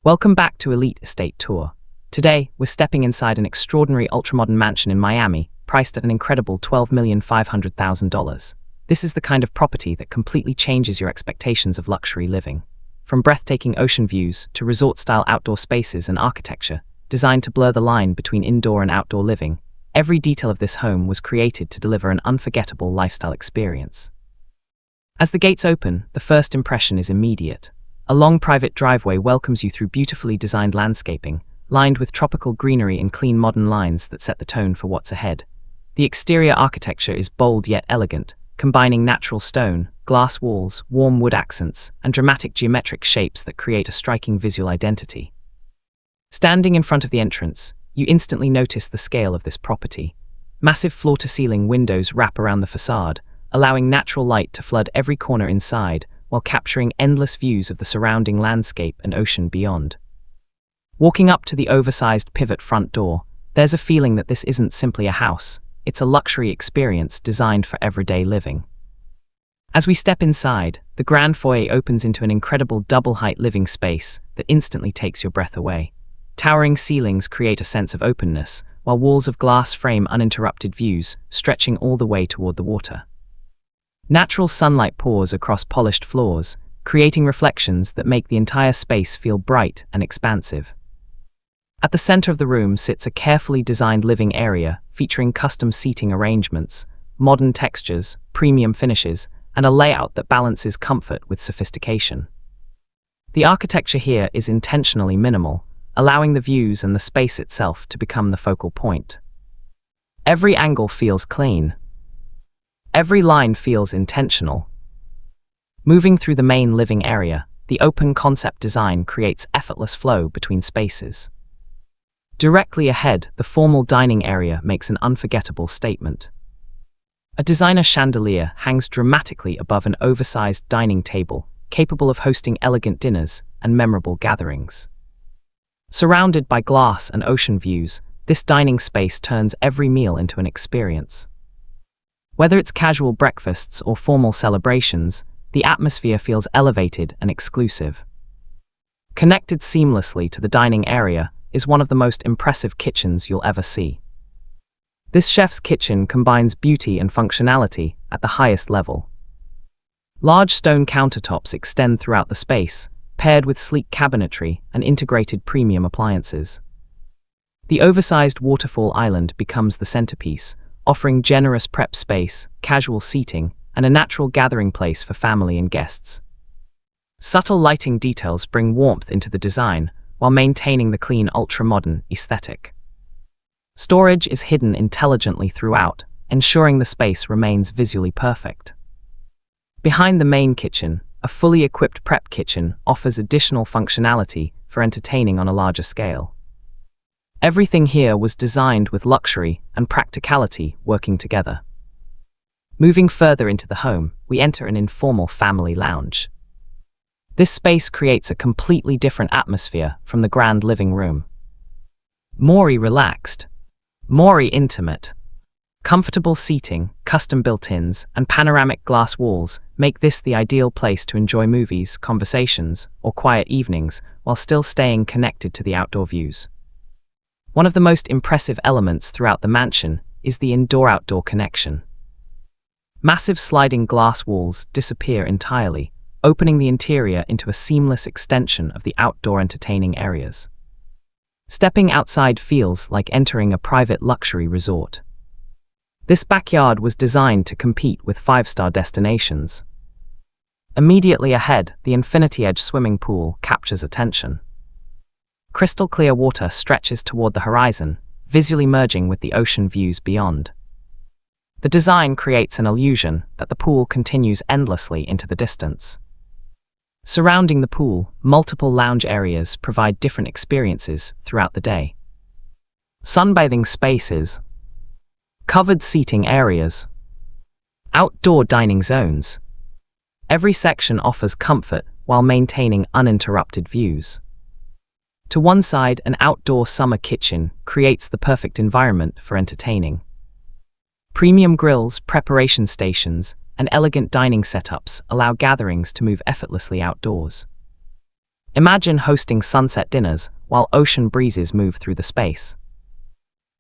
Welcome back to Elite Estate Tour. Today, we're stepping inside an extraordinary ultramodern mansion in Miami, priced at an incredible $12,500,000. This is the kind of property that completely changes your expectations of luxury living. From breathtaking ocean views to resort-style outdoor spaces and architecture, designed to blur the line between indoor and outdoor living, every detail of this home was created to deliver an unforgettable lifestyle experience. As the gates open, the first impression is immediate. A long private driveway welcomes you through beautifully designed landscaping, lined with tropical greenery and clean modern lines that set the tone for what's ahead. The exterior architecture is bold yet elegant, combining natural stone, glass walls, warm wood accents, and dramatic geometric shapes that create a striking visual identity. Standing in front of the entrance, you instantly notice the scale of this property. Massive floor-to-ceiling windows wrap around the facade, allowing natural light to flood every corner inside, while capturing endless views of the surrounding landscape and ocean beyond. Walking up to the oversized pivot front door, there's a feeling that this isn't simply a house, it's a luxury experience designed for everyday living. As we step inside, the grand foyer opens into an incredible double-height living space that instantly takes your breath away. Towering ceilings create a sense of openness, while walls of glass frame uninterrupted views, stretching all the way toward the water. Natural sunlight pours across polished floors, creating reflections that make the entire space feel bright and expansive. At the center of the room sits a carefully designed living area featuring custom seating arrangements, modern textures, premium finishes, and a layout that balances comfort with sophistication. The architecture here is intentionally minimal, allowing the views and the space itself to become the focal point. Every angle feels clean. Every line feels intentional. Moving through the main living area, the open concept design creates effortless flow between spaces. Directly ahead, the formal dining area makes an unforgettable statement. A designer chandelier hangs dramatically above an oversized dining table, capable of hosting elegant dinners and memorable gatherings. Surrounded by glass and ocean views, this dining space turns every meal into an experience. Whether it's casual breakfasts or formal celebrations, the atmosphere feels elevated and exclusive. Connected seamlessly to the dining area is one of the most impressive kitchens you'll ever see. This chef's kitchen combines beauty and functionality at the highest level. Large stone countertops extend throughout the space, paired with sleek cabinetry and integrated premium appliances. The oversized waterfall island becomes the centerpiece, offering generous prep space, casual seating, and a natural gathering place for family and guests. Subtle lighting details bring warmth into the design, while maintaining the clean ultra-modern aesthetic. Storage is hidden intelligently throughout, ensuring the space remains visually perfect. Behind the main kitchen, a fully equipped prep kitchen offers additional functionality for entertaining on a larger scale. Everything here was designed with luxury and practicality working together. Moving further into the home, we enter an informal family lounge. This space creates a completely different atmosphere from the grand living room. More relaxed, more intimate. Comfortable seating, custom built-ins, and panoramic glass walls make this the ideal place to enjoy movies, conversations, or quiet evenings while still staying connected to the outdoor views. One of the most impressive elements throughout the mansion is the indoor-outdoor connection. Massive sliding glass walls disappear entirely, opening the interior into a seamless extension of the outdoor entertaining areas. Stepping outside feels like entering a private luxury resort. This backyard was designed to compete with five-star destinations. Immediately ahead, the Infinity Edge swimming pool captures attention. Crystal clear water stretches toward the horizon, visually merging with the ocean views beyond. The design creates an illusion that the pool continues endlessly into the distance. Surrounding the pool, multiple lounge areas provide different experiences throughout the day. Sunbathing spaces, covered seating areas, outdoor dining zones. Every section offers comfort while maintaining uninterrupted views. To one side, an outdoor summer kitchen creates the perfect environment for entertaining. Premium grills, preparation stations, and elegant dining setups allow gatherings to move effortlessly outdoors. Imagine hosting sunset dinners while ocean breezes move through the space.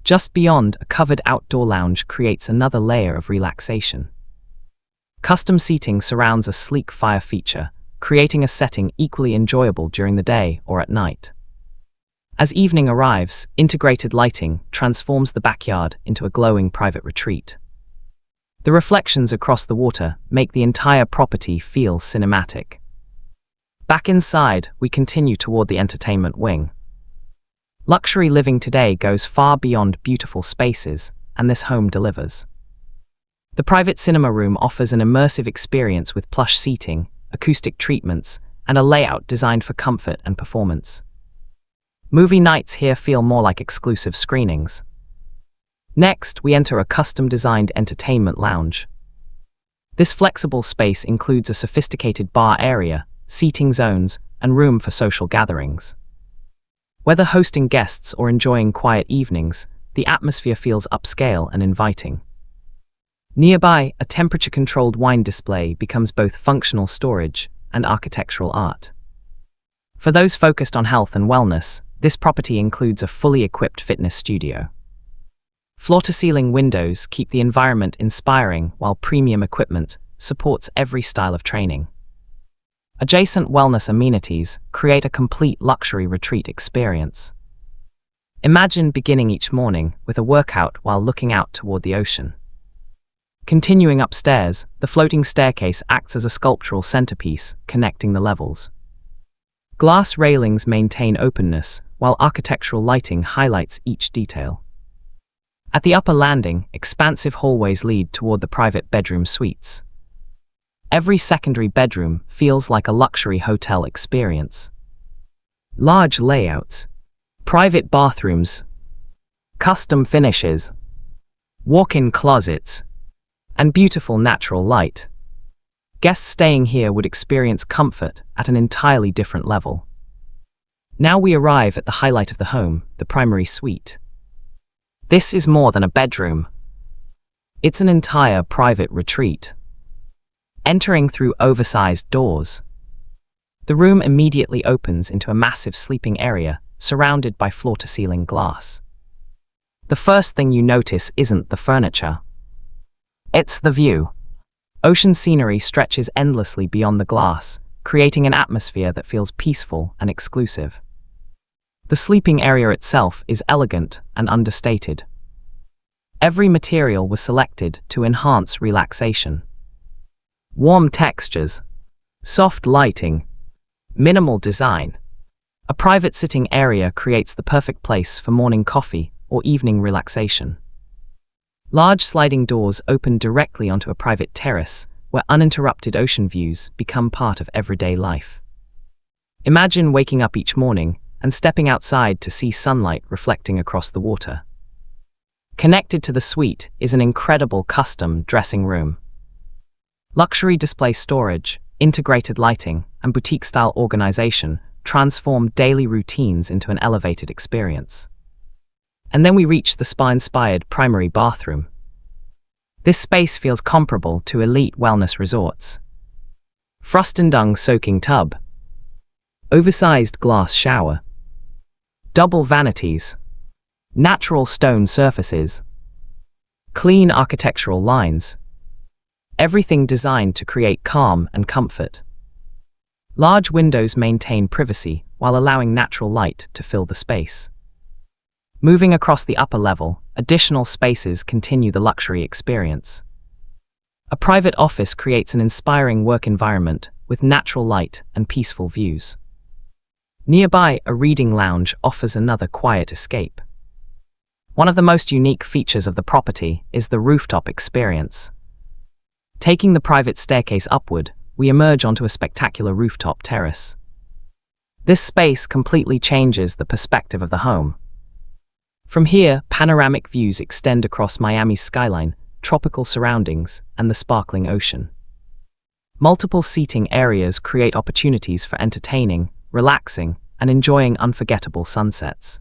Just beyond, a covered outdoor lounge creates another layer of relaxation. Custom seating surrounds a sleek fire feature, creating a setting equally enjoyable during the day or at night. As evening arrives, integrated lighting transforms the backyard into a glowing private retreat. The reflections across the water make the entire property feel cinematic. Back inside, we continue toward the entertainment wing. Luxury living today goes far beyond beautiful spaces, and this home delivers. The private cinema room offers an immersive experience with plush seating, acoustic treatments, and a layout designed for comfort and performance. Movie nights here feel more like exclusive screenings. Next, we enter a custom-designed entertainment lounge. This flexible space includes a sophisticated bar area, seating zones, and room for social gatherings. Whether hosting guests or enjoying quiet evenings, the atmosphere feels upscale and inviting. Nearby, a temperature-controlled wine display becomes both functional storage and architectural art. For those focused on health and wellness, this property includes a fully equipped fitness studio. Floor-to-ceiling windows keep the environment inspiring, while premium equipment supports every style of training. Adjacent wellness amenities create a complete luxury retreat experience. Imagine beginning each morning with a workout while looking out toward the ocean. Continuing upstairs, the floating staircase acts as a sculptural centerpiece connecting the levels. Glass railings maintain openness, while architectural lighting highlights each detail. At the upper landing, expansive hallways lead toward the private bedroom suites. Every secondary bedroom feels like a luxury hotel experience. Large layouts, private bathrooms, custom finishes, walk-in closets, and beautiful natural light. Guests staying here would experience comfort at an entirely different level. Now we arrive at the highlight of the home, the primary suite. This is more than a bedroom. It's an entire private retreat. Entering through oversized doors, the room immediately opens into a massive sleeping area surrounded by floor-to-ceiling glass. The first thing you notice isn't the furniture. It's the view. Ocean scenery stretches endlessly beyond the glass, creating an atmosphere that feels peaceful and exclusive. The sleeping area itself is elegant and understated. Every material was selected to enhance relaxation. Warm textures, soft lighting, minimal design. A private sitting area creates the perfect place for morning coffee or evening relaxation. Large sliding doors open directly onto a private terrace where uninterrupted ocean views become part of everyday life. Imagine waking up each morning and stepping outside to see sunlight reflecting across the water. Connected to the suite is an incredible custom dressing room. Luxury display storage, integrated lighting, and boutique-style organization transform daily routines into an elevated experience. And then we reach the spa-inspired primary bathroom. This space feels comparable to elite wellness resorts. Frost and dung soaking tub, oversized glass shower, double vanities, natural stone surfaces, clean architectural lines. Everything designed to create calm and comfort. Large windows maintain privacy while allowing natural light to fill the space. Moving across the upper level, additional spaces continue the luxury experience. A private office creates an inspiring work environment with natural light and peaceful views. Nearby, a reading lounge offers another quiet escape. One of the most unique features of the property is the rooftop experience. Taking the private staircase upward, we emerge onto a spectacular rooftop terrace. This space completely changes the perspective of the home. From here, panoramic views extend across Miami's skyline, tropical surroundings, and the sparkling ocean. Multiple seating areas create opportunities for entertaining, relaxing, and enjoying unforgettable sunsets.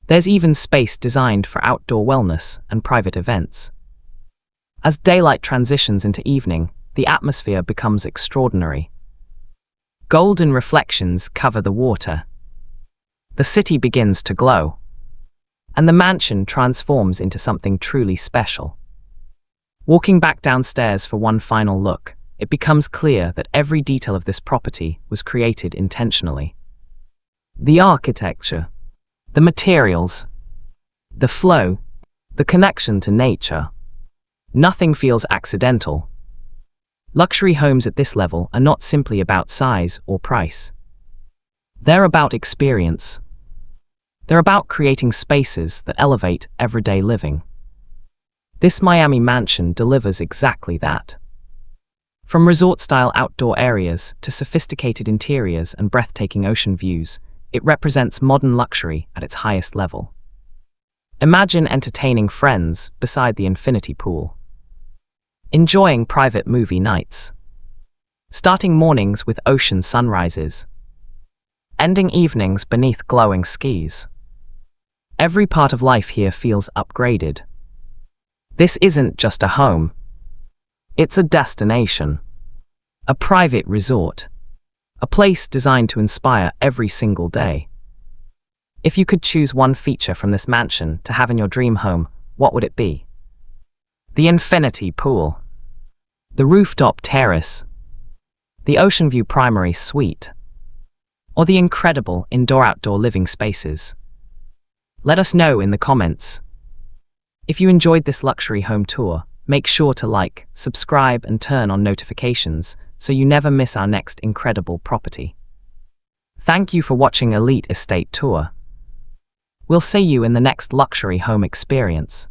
There's even space designed for outdoor wellness and private events. As daylight transitions into evening, the atmosphere becomes extraordinary. Golden reflections cover the water. The city begins to glow, and the mansion transforms into something truly special. Walking back downstairs for one final look, it becomes clear that every detail of this property was created intentionally. The architecture, the materials, the flow, the connection to nature. Nothing feels accidental. Luxury homes at this level are not simply about size or price. They're about experience. They're about creating spaces that elevate everyday living. This Miami mansion delivers exactly that. From resort-style outdoor areas to sophisticated interiors and breathtaking ocean views, it represents modern luxury at its highest level. Imagine entertaining friends beside the infinity pool, enjoying private movie nights, starting mornings with ocean sunrises, ending evenings beneath glowing skis. Every part of life here feels upgraded. This isn't just a home. It's a destination, a private resort, a place designed to inspire every single day. If you could choose one feature from this mansion to have in your dream home, what would it be? The infinity pool, the rooftop terrace, the ocean view primary suite, or the incredible indoor-outdoor living spaces? Let us know in the comments. If you enjoyed this luxury home tour, make sure to like, subscribe, and turn on notifications so you never miss our next incredible property. Thank you for watching Elite Estate Tour. We'll see you in the next luxury home experience.